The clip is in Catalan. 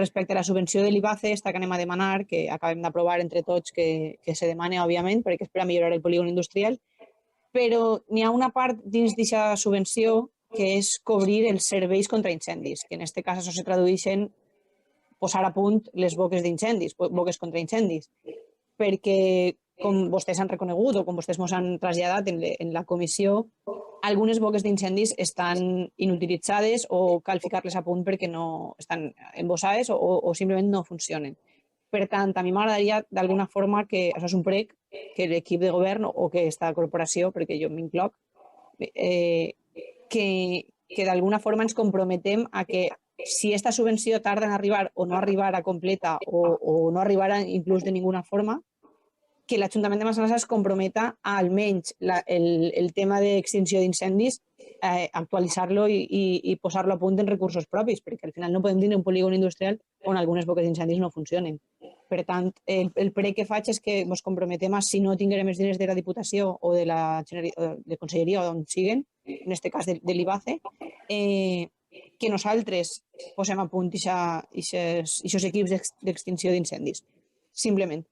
respecte a la subvenció de l'IBACE, esta que anem a demanar, que acabem d'aprovar entre tots que se demana, òbviament, perquè és per a millorar el polígon industrial, però n'hi ha una part dins d'aquesta subvenció que és cobrir els serveis contra incendis, que en aquest cas això se tradueix en posar a punt les boques d'incendis, boques contra incendis, perquè com vostès han reconegut o com vostès ens han traslladat en la comissió, algunes boques d'incendis estan inutilitzades o cal ficar-les a punt perquè no estan embossades o simplement no funcionen. Per tant, a mi m'agradaria d'alguna forma que això és un prec que l'equip de govern o que aquesta corporació, perquè jo m'incloc, que d'alguna forma ens comprometem a que si aquesta subvenció tarda en arribar o no arribar a completa o no arribarà inclús de ninguna forma, que l'Ajuntament de Massanassa es comprometa a almenys el tema d'extinció d'incendis, actualitzar-lo i posar-lo a punt en recursos propis, perquè al final no podem tenir un polígon industrial on algunes boques d'incendis no funcionen. Per tant, el prec que faig és que ens comprometem a, si no tinguem els diners de la Diputació o de la Conselleria o d'on siguen, en aquest cas de l'IBACE, que nosaltres posem a punt aquests equips d'extinció d'incendis. Simplement.